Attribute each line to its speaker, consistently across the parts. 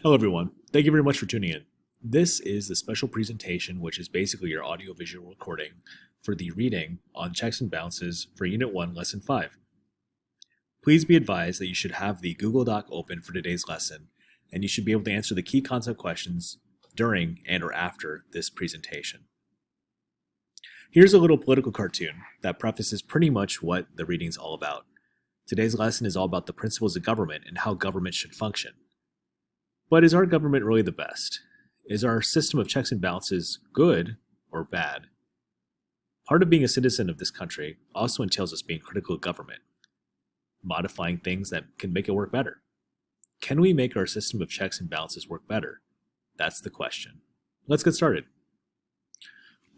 Speaker 1: Hello, everyone. Thank you very much for tuning in. This is the special presentation, which is basically your audio-visual recording for the reading on checks and balances for Unit 1, Lesson 5. Please be advised that you should have the Google Doc open for today's lesson, and you should be able to answer the key concept questions during and or after this presentation. Here's a little political cartoon that prefaces pretty much what the reading's all about. Today's lesson is all about the principles of government and how government should function. But is our government really the best? Is our system of checks and balances good or bad? Part of being a citizen of this country also entails us being critical of government, modifying things that can make it work better. Can we make our system of checks and balances work better? That's the question. Let's get started.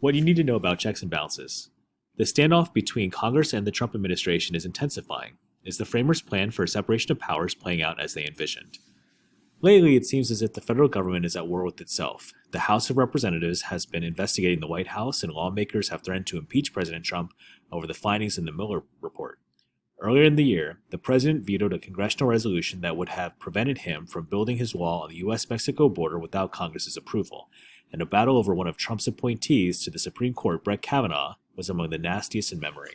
Speaker 1: What you need to know about checks and balances. The standoff between Congress and the Trump administration is intensifying. Is the framers' plan for a separation of powers playing out as they envisioned? Lately, it seems as if the federal government is at war with itself. The House of Representatives has been investigating the White House, and lawmakers have threatened to impeach President Trump over the findings in the Mueller report. Earlier in the year, the president vetoed a congressional resolution that would have prevented him from building his wall on the U.S.-Mexico border without Congress's approval, and a battle over one of Trump's appointees to the Supreme Court, Brett Kavanaugh, was among the nastiest in memory.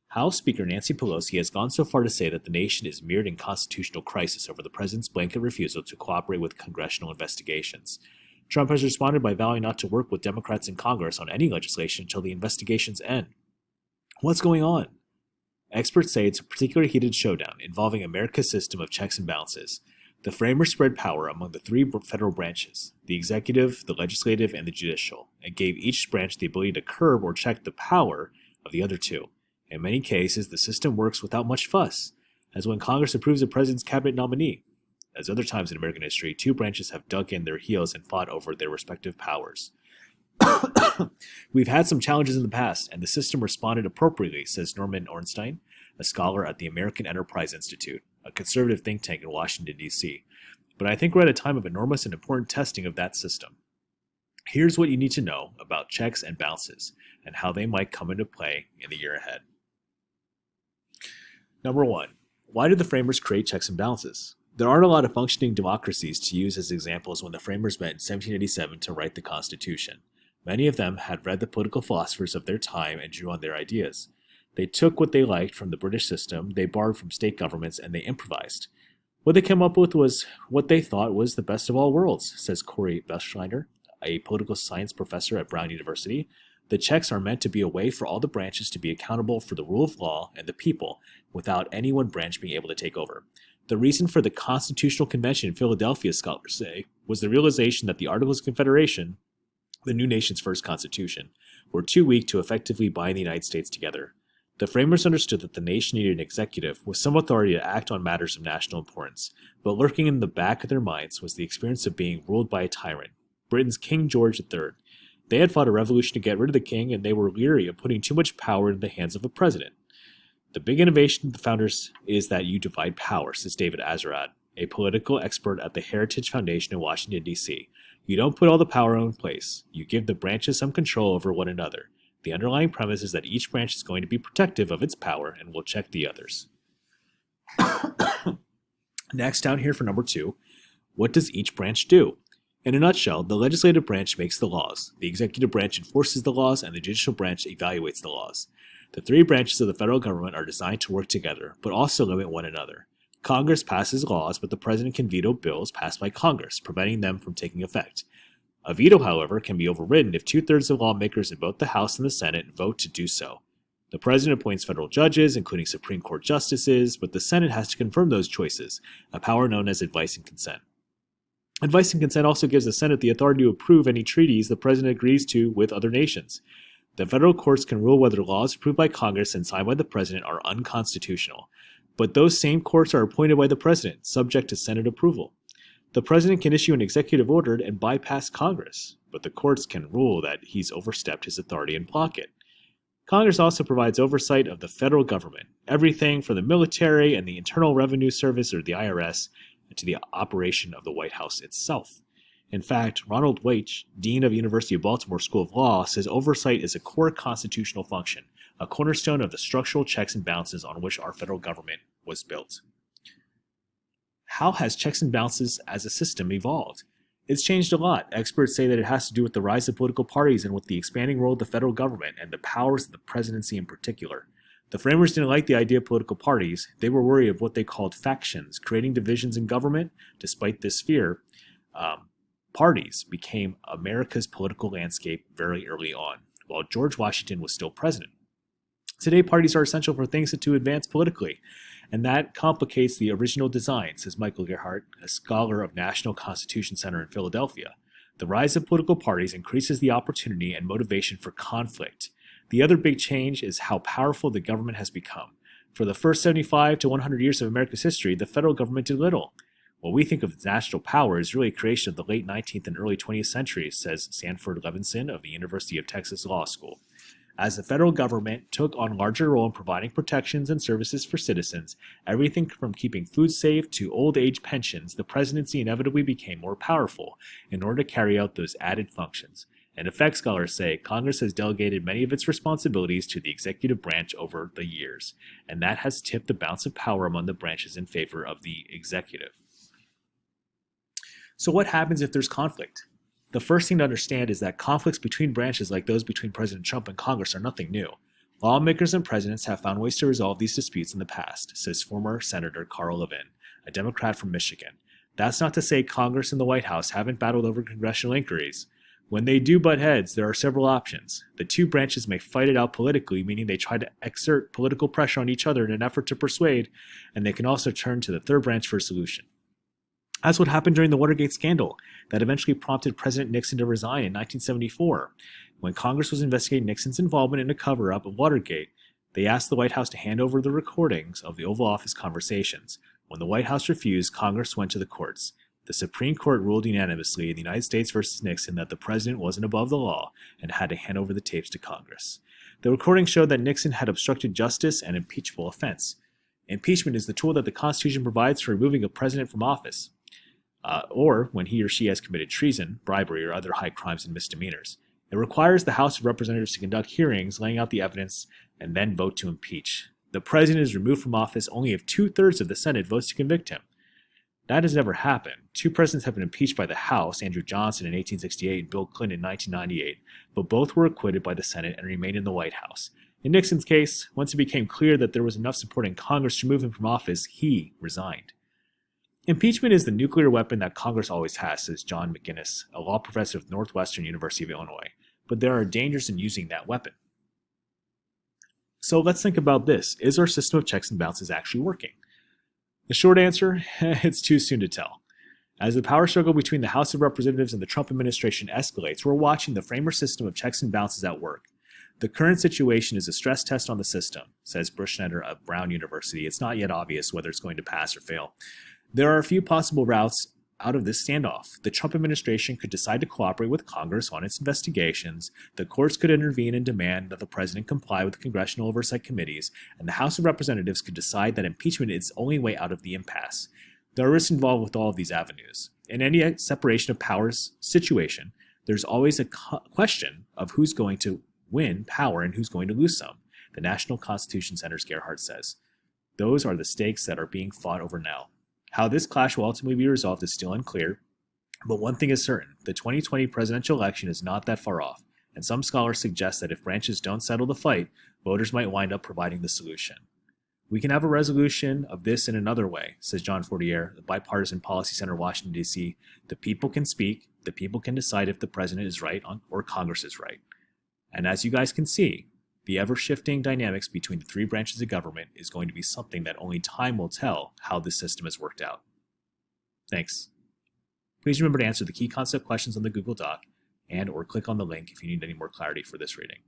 Speaker 1: House Speaker Nancy Pelosi has gone so far to say that the nation is mired in constitutional crisis over the president's blanket refusal to cooperate with congressional investigations. Trump has responded by vowing not to work with Democrats in Congress on any legislation until the investigations end. What's going on? Experts say it's a particularly heated showdown involving America's system of checks and balances. The framers spread power among the three federal branches, the executive, the legislative, and the judicial, and gave each branch the ability to curb or check the power of the other two. In many cases, the system works without much fuss, as when Congress approves a president's cabinet nominee. As other times in American history, two branches have dug in their heels and fought over their respective powers. We've had some challenges in the past, and the system responded appropriately, says Norman Ornstein, a scholar at the American Enterprise Institute, a conservative think tank in Washington, D.C. But I think we're at a time of enormous and important testing of that system. Here's what you need to know about checks and balances, and how they might come into play in the year ahead. Number 1. Why did the framers create checks and balances? There aren't a lot of functioning democracies to use as examples when the framers met in 1787 to write the Constitution. Many of them had read the political philosophers of their time and drew on their ideas. They took what they liked from the British system, they borrowed from state governments, and they improvised. What they came up with was what they thought was the best of all worlds, says Corey Beschleiner, a political science professor at Brown University. The checks are meant to be a way for all the branches to be accountable for the rule of law and the people, without any one branch being able to take over. The reason for the Constitutional Convention in Philadelphia, scholars say, was the realization that the Articles of Confederation, the new nation's first constitution, were too weak to effectively bind the United States together. The framers understood that the nation needed an executive with some authority to act on matters of national importance, but lurking in the back of their minds was the experience of being ruled by a tyrant, Britain's King George III. They had fought a revolution to get rid of the king, and they were leery of putting too much power in the hands of a president. The big innovation of the founders is that you divide power, says David Azerrad, a political expert at the Heritage Foundation in Washington, D.C. You don't put all the power in one place. You give the branches some control over one another. The underlying premise is that each branch is going to be protective of its power and will check the others. Next, down here for number 2, what does each branch do? In a nutshell, the legislative branch makes the laws, the executive branch enforces the laws, and the judicial branch evaluates the laws. The three branches of the federal government are designed to work together, but also limit one another. Congress passes laws, but the president can veto bills passed by Congress, preventing them from taking effect. A veto, however, can be overridden if 2/3 of lawmakers in both the House and the Senate vote to do so. The president appoints federal judges, including Supreme Court justices, but the Senate has to confirm those choices, a power known as advice and consent. Advice and consent also gives the Senate the authority to approve any treaties the president agrees to with other nations. The federal courts can rule whether laws approved by Congress and signed by the president are unconstitutional, but those same courts are appointed by the president, subject to Senate approval. The president can issue an executive order and bypass Congress, but the courts can rule that he's overstepped his authority and block it. Congress also provides oversight of the federal government, everything from the military and the Internal Revenue Service, or the IRS, to the operation of the White House itself. In fact, Ronald Weich, Dean of University of Baltimore School of Law, says oversight is a core constitutional function, a cornerstone of the structural checks and balances on which our federal government was built. How has checks and balances as a system evolved? It's changed a lot. Experts say that it has to do with the rise of political parties and with the expanding role of the federal government and the powers of the presidency in particular. The framers didn't like the idea of political parties. They were worried of what they called factions, creating divisions in government. Despite this fear, parties became America's political landscape very early on, while George Washington was still president. Today, parties are essential for things to advance politically, and that complicates the original design, says Michael Gerhardt, a scholar of National Constitution Center in Philadelphia. The rise of political parties increases the opportunity and motivation for conflict. The other big change is how powerful the government has become. For the first 75 to 100 years of America's history, the federal government did little. What we think of as national power is really a creation of the late 19th and early 20th centuries, says Sanford Levinson of the University of Texas Law School. As the federal government took on a larger role in providing protections and services for citizens, everything from keeping food safe to old age pensions, the presidency inevitably became more powerful in order to carry out those added functions. In effect, scholars say Congress has delegated many of its responsibilities to the executive branch over the years, and that has tipped the balance of power among the branches in favor of the executive. So what happens if there's conflict? The first thing to understand is that conflicts between branches like those between President Trump and Congress are nothing new. Lawmakers and presidents have found ways to resolve these disputes in the past, says former Senator Carl Levin, a Democrat from Michigan. That's not to say Congress and the White House haven't battled over congressional inquiries. When they do butt heads, there are several options. The two branches may fight it out politically, meaning they try to exert political pressure on each other in an effort to persuade, and they can also turn to the third branch for a solution. That's what happened during the Watergate scandal that eventually prompted President Nixon to resign in 1974. When Congress was investigating Nixon's involvement in a cover-up of Watergate, they asked the White House to hand over the recordings of the Oval Office conversations. When the White House refused, Congress went to the courts. The Supreme Court ruled unanimously in the United States versus Nixon that the president wasn't above the law and had to hand over the tapes to Congress. The recordings showed that Nixon had obstructed justice, an impeachable offense. Impeachment is the tool that the Constitution provides for removing a president from office, or when he or she has committed treason, bribery, or other high crimes and misdemeanors. It requires the House of Representatives to conduct hearings, laying out the evidence, and then vote to impeach. The president is removed from office only if 2/3 of the Senate votes to convict him. That has never happened. Two presidents have been impeached by the House, Andrew Johnson in 1868 and Bill Clinton in 1998, but both were acquitted by the Senate and remained in the White House. In Nixon's case, once it became clear that there was enough support in Congress to remove him from office, he resigned. Impeachment is the nuclear weapon that Congress always has, says John McGinnis, a law professor of Northwestern University of Illinois, but there are dangers in using that weapon. So let's think about this. Is our system of checks and balances actually working? The short answer, it's too soon to tell. As the power struggle between the House of Representatives and the Trump administration escalates, we're watching the framer system of checks and balances at work. The current situation is a stress test on the system, says Bruschneider of Brown University. It's not yet obvious whether it's going to pass or fail. There are a few possible routes out of this standoff. The Trump administration could decide to cooperate with Congress on its investigations, the courts could intervene and demand that the president comply with the congressional oversight committees, and the House of Representatives could decide that impeachment is the only way out of the impasse. There are risks involved with all of these avenues. In any separation of powers situation, there's always a question of who's going to win power and who's going to lose some, the National Constitution Center's Gerhardt says. Those are the stakes that are being fought over now. How this clash will ultimately be resolved is still unclear, but one thing is certain, the 2020 presidential election is not that far off, and some scholars suggest that if branches don't settle the fight, voters might wind up providing the solution. We can have a resolution of this in another way, says John Fortier, the Bipartisan Policy Center, Washington, D.C. The people can speak, the people can decide if the president is right or Congress is right. And as you guys can see, the ever-shifting dynamics between the three branches of government is going to be something that only time will tell how this system has worked out. Thanks. Please remember to answer the key concept questions on the Google Doc and/or click on the link if you need any more clarity for this reading.